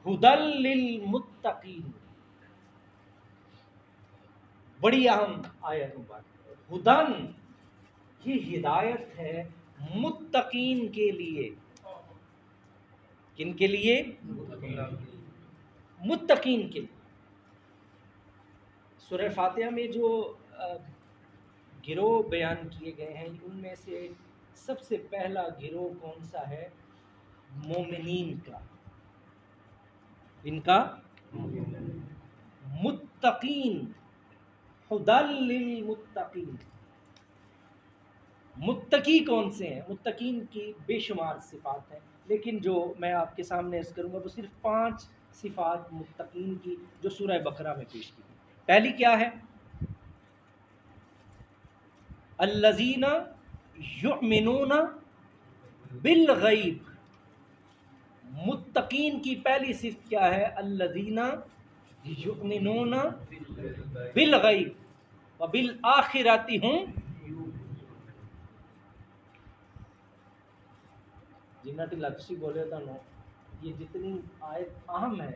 ہدل للمتقین، بڑی اہم آیت مبارکہ. ہدن یہ ہدایت ہے متقین کے لیے. کن کے لیے؟ متقین کے لیے. سورہ فاتحہ میں جو گروہ بیان کیے گئے ہیں ان میں سے سب سے پہلا گروہ کون سا ہے؟ مومنین کا. ان کا متقین، ہدل للمتقین. متقی کون سے ہیں؟ متقین کی بے شمار صفات ہیں، لیکن جو میں آپ کے سامنے عرض کروں گا وہ صرف 5 صفات متقین کی جو سورہ بقرہ میں پیش کی. پہلی کیا ہے؟ الذین یؤمنون بالغیب. متقین کی پہلی صفت کیا ہے؟ الذین یؤمنون بالغیب وبالآخرۃ ہم. جنہ کی لفظی بولے تھا نا، یہ جتنی آیت اہم ہے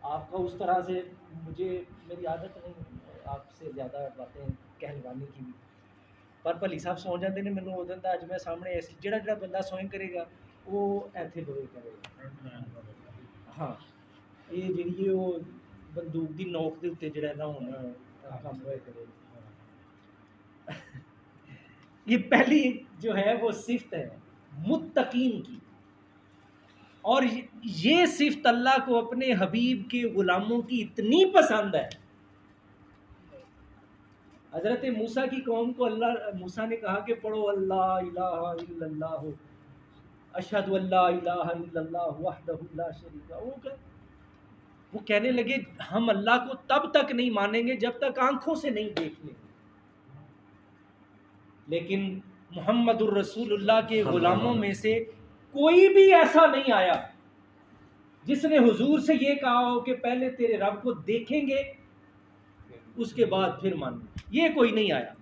آپ کا اس طرح سے میری عادت نہیں آپ سے زیادہ باتیں کہلوانے کی بھی، پر بھلی صاحب سو جاتے ہیں. مینوں وہ دن اج میں سامنے جڑا بندہ سوئیں کرے گا وہ ایتھے ہوئے کرے گا. ہاں یہ جڑی وہ بندوق دی نوک دے اوتے جڑا نہ ہونا کام ہوئے کرے گا. یہ پہلی جو ہے وہ صفت ہے متقین کی، اور یہ صفت اللہ کو اپنے حبیب کے غلاموں کی اتنی پسند ہے. حضرت موسیٰ کی قوم کو موسیٰ نے کہا کہ پڑھو اللہ الہ الا اللہ اشہد ان لا الہ الا اللہ وحدہ لا شریک لہ. وہ کہنے لگے ہم اللہ کو تب تک نہیں مانیں گے جب تک آنکھوں سے نہیں دیکھ لیں. لیکن محمد الرسول اللہ کے غلاموں میں سے کوئی بھی ایسا نہیں آیا جس نے حضور سے یہ کہا ہو کہ پہلے تیرے رب کو دیکھیں گے اس کے بعد پھر مانیں. یہ کوئی نہیں آیا.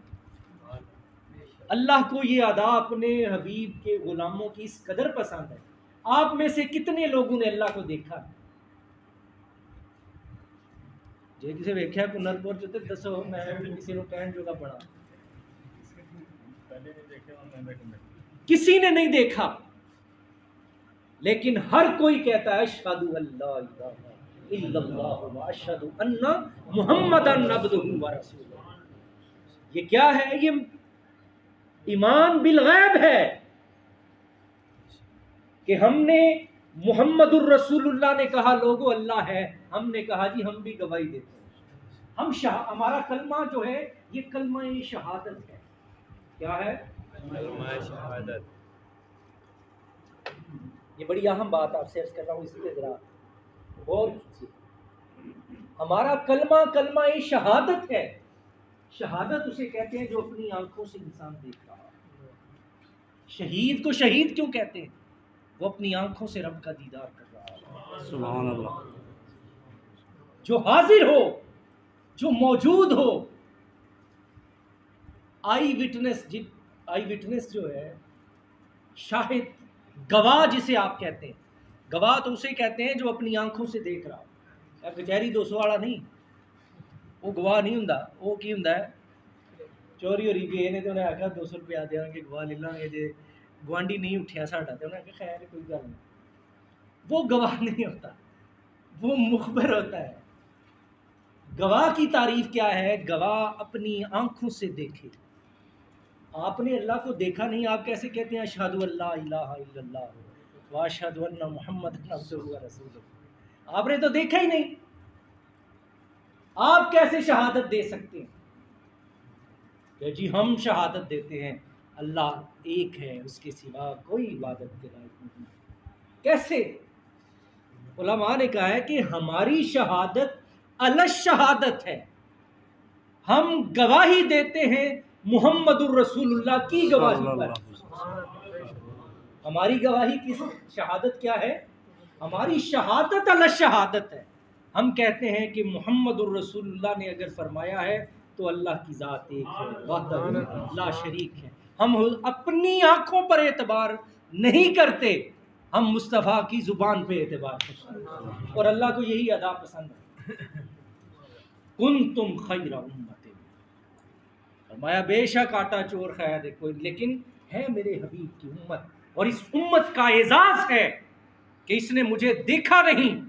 اللہ کو یہ ادا اپنے حبیب کے غلاموں کی اس قدر پسند ہے. آپ میں سے کتنے لوگوں نے اللہ کو دیکھا؟ جی کسی ویکھیا کنرپور جو دسو، میں کسی کو کہن جو کا پڑا. کسی نے نہیں دیکھا، لیکن ہر کوئی کہتا ہے اشہد ان لا الہ الا اللہ واشہد ان محمدا عبدہ ورسولہ. یہ کیا ہے؟ یہ ایمان بالغیب ہے کہ ہم نے محمد الرسول اللہ نے کہا لوگو اللہ ہے، ہم نے کہا جی ہم بھی گواہی دیتے ہیں. ہمارا کلمہ جو ہے یہ کلمہ شہادت ہے. کیا ہے؟ کلمہ شہادت. یہ بڑی اہم بات آپ سے عرض کر رہا ہوں، اس لیے ذرا غور کیجیے. ہمارا کلمہ کلمہ شہادت ہے. شہادت اسے کہتے ہیں جو اپنی آنکھوں سے انسان دیکھ رہا ہے. شہید کو شہید کیوں کہتے ہیں؟ وہ اپنی آنکھوں سے رب کا دیدار کر رہا ہے. سبحان اللہ. جو حاضر ہو، جو موجود ہو. آئی وٹنس جو ہے، شاہد، گواہ جسے آپ کہتے ہیں. گواہ تو اسے کہتے ہیں جو اپنی آنکھوں سے دیکھ رہا ہو. کچہری 200 والا نہیں، وہ گواہ نہیں ہوں. وہ کی ہوں چوری ہو رہی بھی نے تو انہیں آخیا 200 روپیہ دیا گے گواہ لے لیں گے جی گوانڈی نہیں اٹھیا ساڈا تو انہیں آخیا خیر کوئی گل نہیں. وہ گواہ نہیں ہوتا، وہ مخبر ہوتا ہے. گواہ کی تعریف کیا ہے؟ گواہ اپنی آنکھوں سے دیکھے. آپ نے اللہ کو دیکھا نہیں، آپ کیسے کہتے ہیں اشہد ان لا الہ الا اللہ واشہد ان محمدا عبدہ ورسولہ؟ آپ نے تو دیکھا ہی نہیں، آپ کیسے شہادت دے سکتے ہیں کہ جی ہم شہادت دیتے ہیں اللہ ایک ہے، اس کے سوا کوئی عبادت کے لائق نہیں؟ کیسے؟ علماء نے کہا ہے کہ ہماری شہادت الشہادت ہے. ہم گواہی دیتے ہیں محمد الرسول اللہ کی گواہی پر. ہماری گواہی کی شہادت کیا ہے؟ ہماری شہادت الشہادت ہے. ہم کہتے ہیں کہ محمد الرسول اللہ نے اگر فرمایا ہے تو اللہ کی ذات ایک ہے، وحدہ لا شریک ہے. ہم اپنی آنکھوں پر اعتبار نہیں کرتے، ہم مصطفیٰ کی زبان پہ اعتبار کرتے اور اللہ کو یہی ادا پسند ہے. کنتم خیر امت، فرمایا بے شک آٹا چور خیر ہے کوئی، لیکن ہے میرے حبیب کی امت. اور اس امت کا اعزاز ہے کہ اس نے مجھے دیکھا نہیں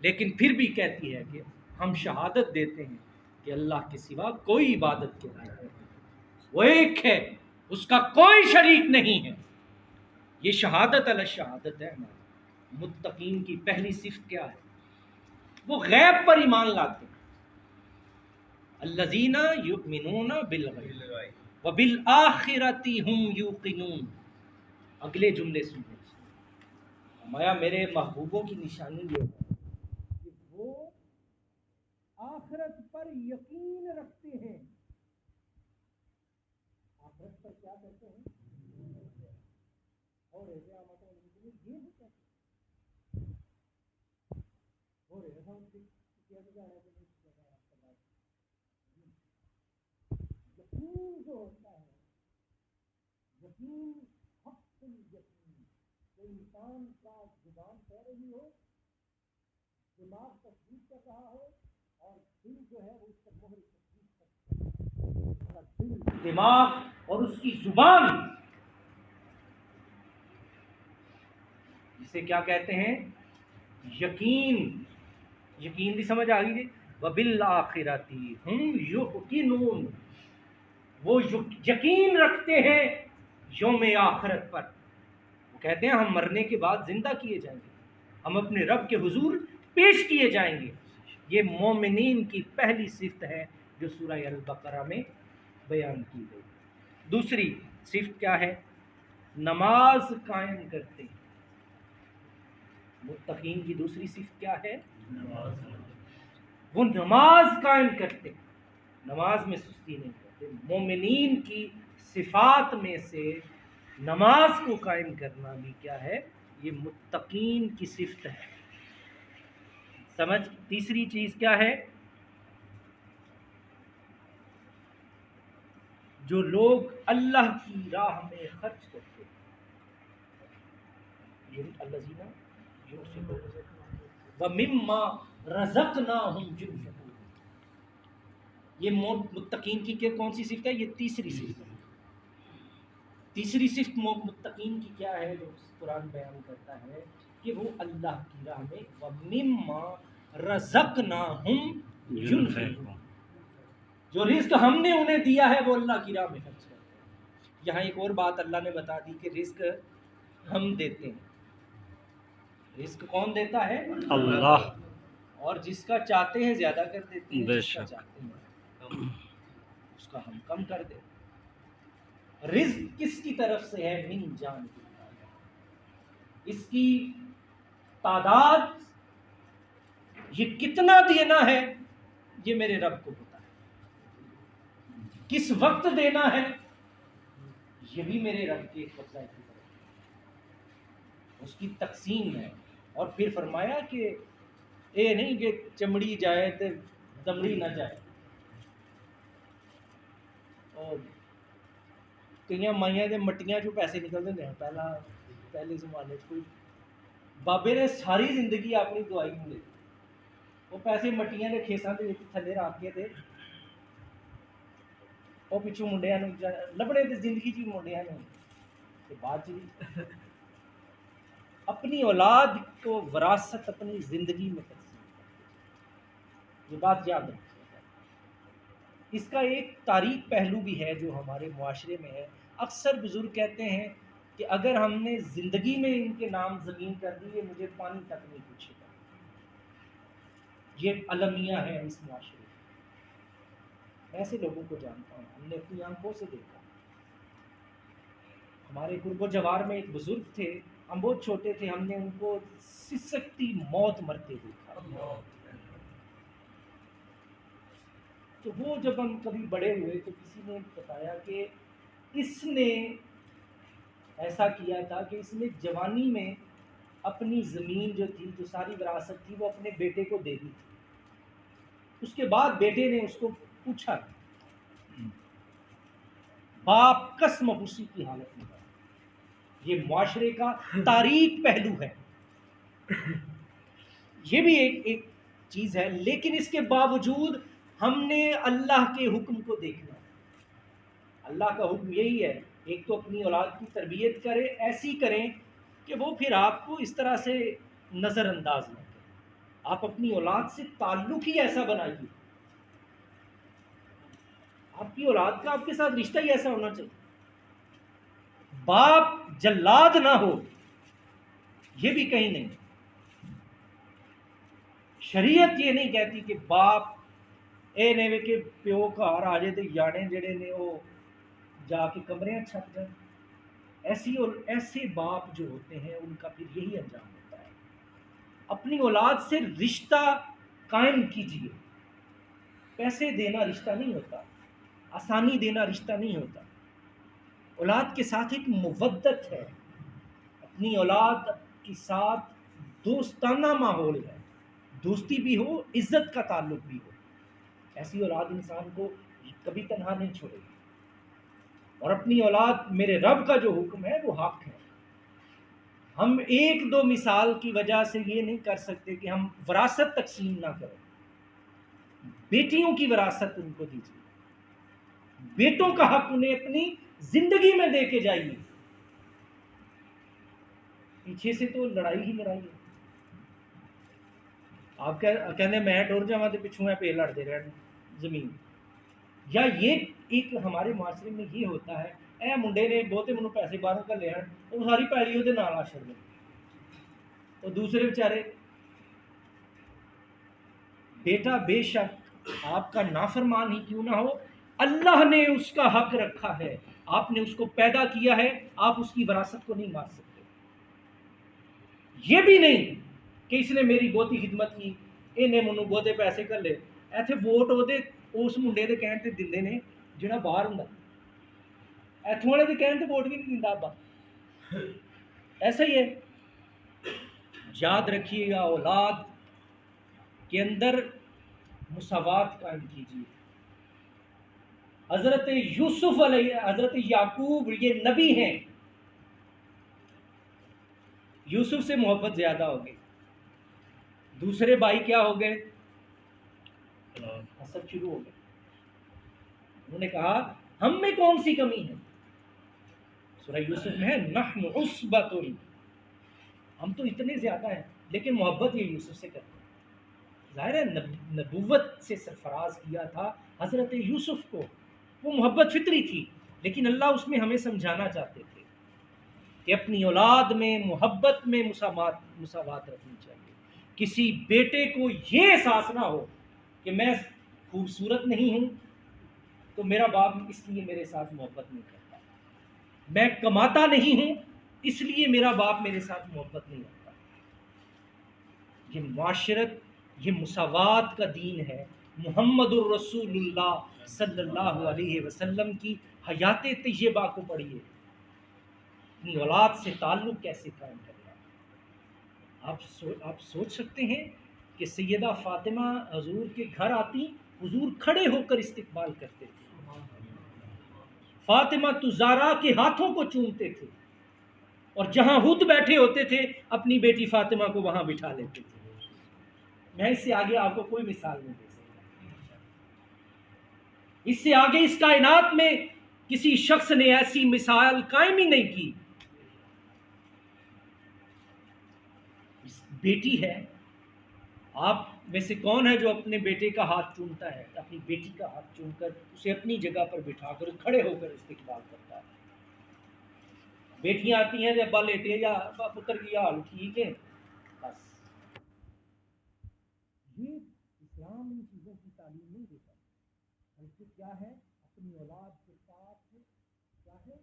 لیکن پھر بھی کہتی ہے کہ ہم شہادت دیتے ہیں کہ اللہ کے سوا کوئی عبادت کے لائق نہیں، وہ ایک ہے، اس کا کوئی شریک نہیں ہے. یہ شہادت علی شہادت ہے. ہماری متقین کی پہلی صفت کیا ہے؟ وہ غیب پر ایمان لاتے ہیں. الذین یؤمنون بالغیب وبالآخرۃ ھم یوقنون. اگلے جملے سنیں. فرمایا میرے محبوبوں کی نشانی یہ ہے کہ وہ آخرت پر یقین رکھتے ہیں. آخرت پر کیا کرتے ہیں؟ اور یہ نہیں کہتے اور یقین جو ہوتا ہے، یقین حق یقین، کہ انسان کا زبان کہہ رہی ہو، دماغ تصدیق کر رہا ہو، اور دل جو ہے وہ اس پر مہر تصدیق کر دل، دماغ اور اس کی زبان، جسے کیا کہتے ہیں؟ یقین. یقین بھی سمجھ آ گئی جی. وبالآخرۃ ھم یوقنون، وہ یقین رکھتے ہیں یوم آخرت پر. وہ کہتے ہیں ہم مرنے کے بعد زندہ کیے جائیں گے، ہم اپنے رب کے حضور پیش کیے جائیں گے. یہ مومنین کی پہلی صفت ہے جو سورہ البقرہ میں بیان کی گئی. دوسری صفت کیا ہے؟ نماز قائم کرتے ہیں. متقین کی دوسری صفت کیا ہے؟ وہ نماز قائم کرتے، نماز میں سستی نہیں کرتے. مومنین کی صفات میں سے نماز کو قائم کرنا بھی کیا ہے؟ یہ متقین کی صفت ہے. سمجھ؟ تیسری چیز کیا ہے؟ جو لوگ اللہ کی راہ میں خرچ کرتے ہیں، الذین ينفقون ومما رزقناہم ينفقون. یہ متقین کی کون سی صفت ہے؟ یہ تیسری صفت ہے. تیسری صفت متقین کی کیا ہے جو قرآن بیان کرتا ہے؟ کہ وہ اللہ کی راہ میں وَمِمَّا رَزَقْنَاهُمْ يُنْفِقُونَ، جو رزق ہم نے انہیں دیا ہے وہ اللہ کی راہ میں خرچ کرتے ہیں. یہاں ایک اور بات اللہ نے بتا دی کہ رزق ہم دیتے ہیں. رزق کون دیتا ہے؟ اللہ. اور جس کا چاہتے ہیں زیادہ کر دیتے ہیں، بے جس کا شک. چاہتے ہیں اس کا ہم کم کر دیتے ہیں. رزق کس کی طرف سے ہے؟ من جان کی. اس کی تعداد، یہ کتنا دینا ہے، یہ میرے رب کو پتا ہے. کس وقت دینا ہے یہ بھی میرے رب کے قبضہ کی طرف ہے. اس کی تقسیم ہے. اور پھر فرمایا کہ اے نہیں کہ چمڑی جائے تو دمڑی نہ جائے. اور کئی مائیاں دے مٹیاں چوں پیسے نکلتے ہیں. پہلے زمانے کوئی بابے نے ساری زندگی اپنی دوائی میں لے وہ پیسے مٹیاں کے کھیساں کے تھلے رکھ کے تھے. وہ پچھوں منڈیا لبڑے تو زندگی چ منڈیا نے بعد چ اپنی اولاد کو وراثت اپنی زندگی میں تقسیم کرتے. یہ بات یاد رکھیے. اس کا ایک تاریخ پہلو بھی ہے جو ہمارے معاشرے میں ہے. اکثر بزرگ کہتے ہیں کہ اگر ہم نے زندگی میں ان کے نام زمین کر دی یہ مجھے پانی تک نہیں پوچھے گا. یہ المیہ ہے اس معاشرے میں. میں ایسے لوگوں کو جانتا ہوں، ہم نے اپنی آنکھوں سے دیکھا. ہمارے قرب و جوار میں ایک بزرگ تھے، ہم بہت چھوٹے تھے، ہم نے ان کو سسکتی موت مرتے دیکھا. تو وہ جب ہم کبھی بڑے ہوئے تو کسی نے بتایا کہ اس نے ایسا کیا تھا کہ اس نے جوانی میں اپنی زمین جو تھی، جو ساری وراثت تھی، وہ اپنے بیٹے کو دے دی تھی. اس کے بعد بیٹے نے اس کو پوچھا، باپ کس مبوسی کی حالت میں تھا، یہ معاشرے کا تاریک پہلو ہے، یہ بھی ایک چیز ہے، لیکن اس کے باوجود ہم نے اللہ کے حکم کو دیکھنا ہے۔ اللہ کا حکم یہی ہے، ایک تو اپنی اولاد کی تربیت کریں، ایسی کریں کہ وہ پھر آپ کو اس طرح سے نظر انداز نہ کریں، آپ اپنی اولاد سے تعلق ہی ایسا بنائیے، آپ کی اولاد کا آپ کے ساتھ رشتہ ہی ایسا ہونا چاہیے، باپ جلاد نہ ہو، یہ بھی کہیں نہیں۔ شریعت یہ نہیں کہتی کہ باپ اے نے کہ پیو گھر آ جائے تو جانے جڑے نے وہ جا کے کمرے چھپ جائیں، ایسے باپ جو ہوتے ہیں ان کا پھر یہی انجام ہوتا ہے۔ اپنی اولاد سے رشتہ قائم کیجیے، پیسے دینا رشتہ نہیں ہوتا، آسانی دینا رشتہ نہیں ہوتا، اولاد کے ساتھ ایک مودت ہے، اپنی اولاد کے ساتھ دوستانہ ماحول ہے، دوستی بھی ہو، عزت کا تعلق بھی ہو، ایسی اولاد انسان کو کبھی تنہا نہیں چھوڑے گی۔ اور اپنی اولاد، میرے رب کا جو حکم ہے وہ حق ہے، ہم ایک دو مثال کی وجہ سے یہ نہیں کر سکتے کہ ہم وراثت تقسیم نہ کریں، بیٹیوں کی وراثت ان کو دیجیے، بیٹوں کا حق انہیں اپنی زندگی میں دے کے جائیے، پیچھے سے تو لڑائی ہی لڑائی ہے، آپ کہنے میں ٹر جا تو پچھوں ہے پہ لڑتے رہے زمین، یا یہ ایک ہمارے معاشرے میں یہ ہوتا ہے، اے منڈے نے بہتے منوں پیسے باہروں کا لیا وہ ساری پیڑی وہ نال آ چڑ وہ دوسرے بیچارے، بیٹا بے شک آپ کا نافرمان ہی کیوں نہ ہو، اللہ نے اس کا حق رکھا ہے، آپ نے اس کو پیدا کیا ہے، آپ اس کی وراثت کو نہیں مار سکتے۔ یہ بھی نہیں کہ اس نے میری بہتی خدمت کی، انہیں منوں بہتے پیسے کر لے، ایتھے ووٹ وہ اس منڈے کے کہن سے دے نے جہاں باہر ہوں، ایتھوں والے کے کہن سے ووٹ بھی نہیں دینا، ایسا ہی ہے۔ یاد رکھیے گا، اولاد کے اندر مساوات قائم کیجیے۔ حضرت یوسف علیہ، حضرت یعقوب یہ نبی ہیں، یوسف سے محبت زیادہ ہو گئی، دوسرے بھائی کیا ہو گئے، حسد شروع ہو گئے، انہوں نے کہا ہم میں کون سی کمی ہے، سورہ یوسف میں ہے نحن عصبۃ، ہم تو اتنے زیادہ ہیں، لیکن محبت یہ یوسف سے کرتے ہیں۔ ظاہر ہے نبوت سے سرفراز کیا تھا حضرت یوسف کو، وہ محبت فطری تھی، لیکن اللہ اس میں ہمیں سمجھانا چاہتے تھے کہ اپنی اولاد میں محبت میں مساوات رکھنی چاہیے، کسی بیٹے کو یہ احساس نہ ہو کہ میں خوبصورت نہیں ہوں تو میرا باپ اس لیے میرے ساتھ محبت نہیں کرتا، میں کماتا نہیں ہوں اس لیے میرا باپ میرے ساتھ محبت نہیں کرتا۔ یہ معاشرت، یہ مساوات کا دین ہے۔ محمد الرسول اللہ صلی اللہ علیہ وسلم کی حیات طیبہ کو پڑھیے، اپنی اولاد سے تعلق کیسے قائم کرنا۔ آپ سوچ سکتے ہیں کہ سیدہ فاطمہ حضور کے گھر آتی، حضور کھڑے ہو کر استقبال کرتے تھے، فاطمہ زہرا کے ہاتھوں کو چومتے تھے، اور جہاں خود بیٹھے ہوتے تھے اپنی بیٹی فاطمہ کو وہاں بٹھا لیتے تھے۔ میں اس سے آگے آپ کو کوئی مثال نہیں دے سکتا، اس سے آگے اس کائنات میں کسی شخص نے ایسی مثال قائم ہی نہیں کی۔ بیٹی ہے، آپ میں سے کون ہے جو اپنے بیٹے کا ہاتھ چومتا ہے، اپنی بیٹی کا ہاتھ چوم کر اسے اپنی جگہ پر بٹھا کر کھڑے ہو کر استقبال کرتا ہے؟ بیٹیاں آتی ہیں ابا لیٹے یا ابا پتر کی حال ٹھیک ہے، بس یہ اسلام ان چیزوں کی تعلیم نہیں دیتا، بلکہ کیا ہے، اپنی اولاد کے ساتھ کیا ہے،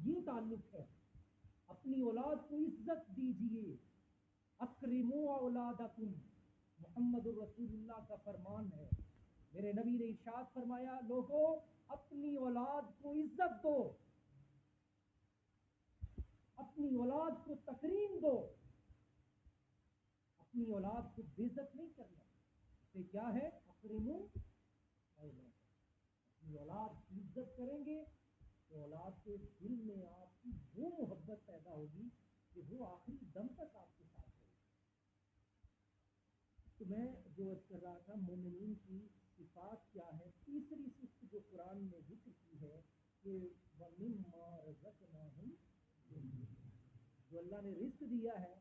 یہ تعلق ہے، اپنی اولاد کو عزت دیجیے، اکرموا اولادکم، محمد الرسول اللہ کا فرمان ہے، میرے نبی نے ارشاد فرمایا لوگوں اپنی اولاد کو عزت دو، اپنی اولاد کو تکریم دو، اپنی اولاد کو بے عزت نہیں کرنا۔ اسے کیا ہے، اکرموا اولادکم، اپنی اولاد کی عزت کریں گے تو اولاد کے دل میں آپ کی وہ محبت پیدا ہوگی کہ وہ آخری دم تک آپ کے ساتھ رہے. تو میں جو عرض کر رہا تھا مومنین کی صفات کیا ہے. تیسری صفت جو قرآن نے ذکر کی ہے کہ وَمِمَّا رَزَقْنَاهُمْ يُنْفِقُونَ، جو اللہ نے رزق دیا ہے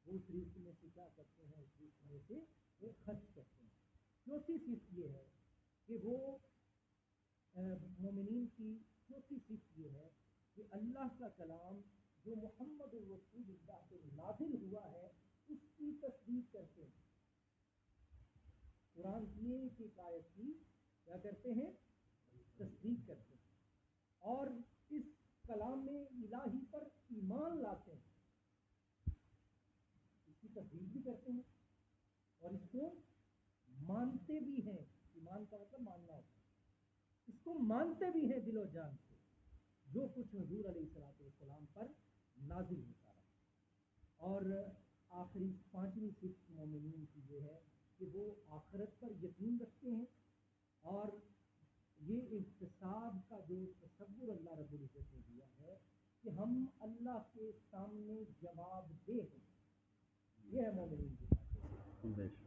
وہ اس رزق میں سے کیا کرتے ہیں، اس رزق میں سے وہ خرچ کرتے ہیں. چوتھی صفت یہ ہے کہ وہ مومنین کی چوتھی صفت یہ ہے کہ اللہ کا کلام جو محمد الرسول اللہ سے نازل ہوا ہے اس کی تصدیق کرتے ہیں. قرآن کی ایک ایک آیت کی کیا کرتے ہیں، تصدیق کرتے ہیں، اور اس کلام میں الہی پر ایمان لاتے ہیں، اس کی تصدیق بھی کرتے ہیں اور اس کو مانتے بھی ہیں. ایمان کا مطلب ماننا ہوتا ہے. اس کو مانتے بھی ہیں دل و جان سے جو کچھ حضور علیہ الصلوۃ والسلام پر نازل ہوتا رہا. اور آخری پانچویں صفت مومنین کی یہ ہے کہ وہ آخرت پر یقین رکھتے ہیں اور یہ احتساب کا جو تصور اللہ رب العزت نے دیا ہے کہ ہم اللہ کے سامنے جواب دہ ہیں. یہ ہے مومنین کی بات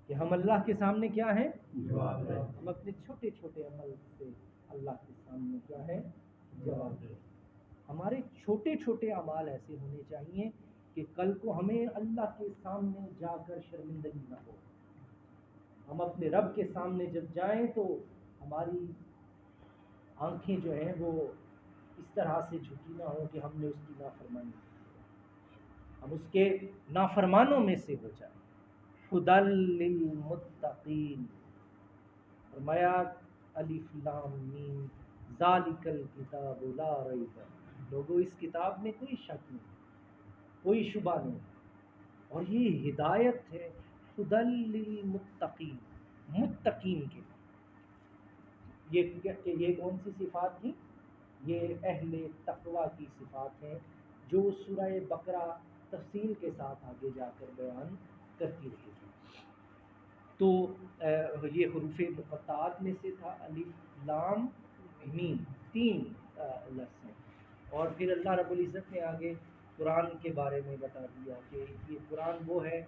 کہ ہم اللہ کے سامنے کیا ہیں، جواب دہ. ہم اپنے چھوٹے چھوٹے عمل سے اللہ کے سامنے کیا ہے، جواب دہ. ہمارے چھوٹے چھوٹے اعمال ایسے ہونے چاہیے کہ کل کو ہمیں اللہ کے سامنے جا کر شرمندگی نہ ہو. ہم اپنے رب کے سامنے جب جائیں تو ہماری آنکھیں جو ہیں وہ اس طرح سے جھکی نہ ہوں کہ ہم نے اس کی نافرمانی کی، ہم اس کے نافرمانوں میں سے ہو جائیں. ہدی للمتقین، فرمایا الف لام میم ذالک الکتاب لا ریب. لوگوں اس کتاب میں کوئی شک نہیں، کوئی شبہ نہیں، اور یہ ہدایت ہے ہدی للمتقین، متقین کے. یہ کون سی صفات تھی؟ یہ اہل تقوی کی صفات ہیں جو سورہ بقرہ تفصیل کے ساتھ آگے جا کر بیان کرتی رہے گی. تو یہ حروف مقطعات میں سے تھا الف لام میم، 3 لفظ ہیں. اور پھر اللہ رب العزت نے آگے قرآن کے بارے میں بتا دیا کہ یہ قرآن وہ ہے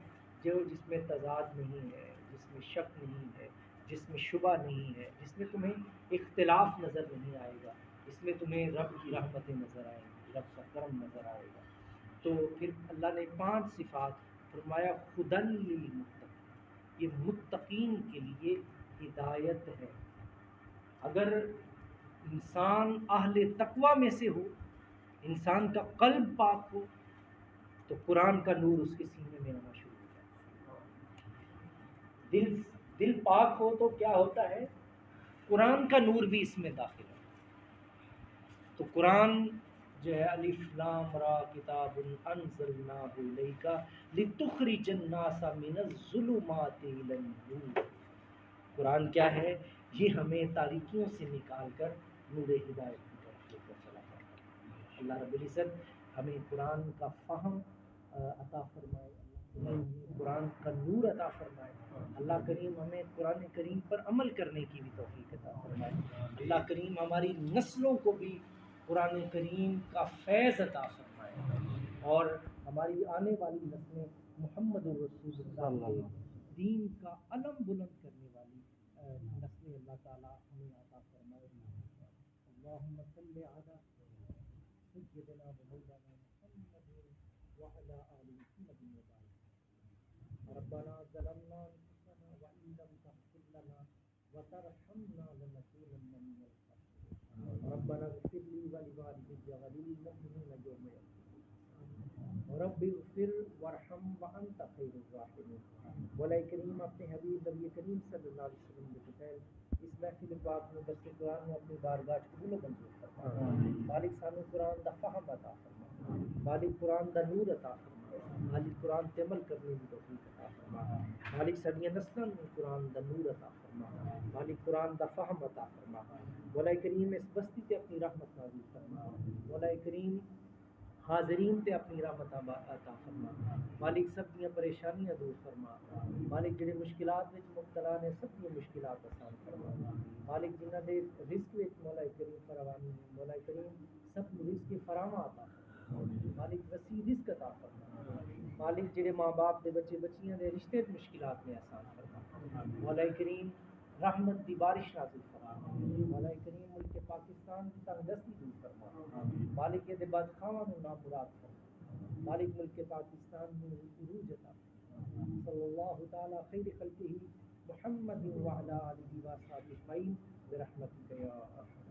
جو جس میں تضاد نہیں ہے، جس میں شک نہیں ہے، جس میں شبہ نہیں ہے، جس میں تمہیں اختلاف نظر نہیں آئے گا، اس میں تمہیں رب کی رحمتیں نظر آئیں گی، رب کا کرم نظر آئے گا. تو پھر اللہ نے 5 صفات فرمایا ہدی للمتقین، یہ متقین کے لیے ہدایت ہے. اگر انسان اہل تقوی میں سے ہو، انسان کا قلب پاک ہو، تو قرآن کا نور اس کے سینے میں آنا شروع ہو جائے. دل پاک ہو تو کیا ہوتا ہے، قرآن کا نور بھی اس میں داخل ہے. تو قرآن جو ہے الف لام را کتاب انزلناہ الیک لتخرج الناس من الظلمات الی النور. قرآن کیا ہے، یہ ہمیں تاریکیوں سے نکال کر نور ہدایت کی طرف لے کر چلا جاتا ہے. اللہ رب العزت ہمیں قرآن کا فہم عطا فرمائے، ہمیں قرآن کا نور عطا فرمائے. اللہ کریم ہمیں قرآن کریم پر عمل کرنے کی بھی توفیق عطا فرمائے. اللہ کریم ہماری نسلوں کو بھی قرآن کریم کا فیض عطا فرمائے، اور ہماری آنے والی نسلیں محمد رسول اللہ کے دین کا علم بلند کرنے والی نسلیں اللہ تعالیٰ ہمیں عطا فرمائے. اللہم صلی علی سیدنا مولانا محمد وعلی آل محمد وبارک. ربنا ظلمنا انفسنا وان لم تغفر لنا وترحمنا لنكونن من الخاسرين. ربنا اغفر لي ولوالدي وللمؤمنين يوم يقوم رب اغفر وارحم وانت خیر الراحمین. مولا کریم اپنے حبیب نبی کریم صلی اللہ علیہ وسلم کے فضائل اس محفل پاک میں درس قرآن میں اپنی بارگاہ قبول و منظور فرما. مالک سانو قرآن دا فہم عطا فرما، مالک قرآن دا نور عطا فرما، مالک قرآن تے عمل کرنے کی توفیق عطا فرما. مالک ساڈیاں نسلاں نوں قرآن دا نور عطا فرما، مالک قرآن دا فہم عطا فرما. مولا کریم اس بستی تے اپنی رحمت نازل فرما. مولا کریم حاضرین تے اپنی رحمت عطا فرما. مالک سب دیاں پریشانیاں دور فرما. مالک جڑے مشکلات وچ مبتلا نے سب دیاں مشکلات آسان فرما. مالک جنہاں دے رزق وچ مولا کریم فراوانی، مولا کریم سب کو رزق فراواں عطا فرما، مالک وسیع رزق عطا فرما، مالک جڑے ماں باپ دے بچے بچیاں دے رشتے تے مشکلات میں آسان فرما، مولا کریم رحمت دی بارش نازل فرما، مولا کریم ملک پاکستان دی تنگ دستی دور فرما، مالک دے بدخواہاں نوں نامراد فرما، مالک ملک پاکستان نوں عروج عطا فرما، صلی اللہ تعالی خیر خلقہ محمد وعلی آلہ وصحبہ اجمعین برحمتک یا ارحم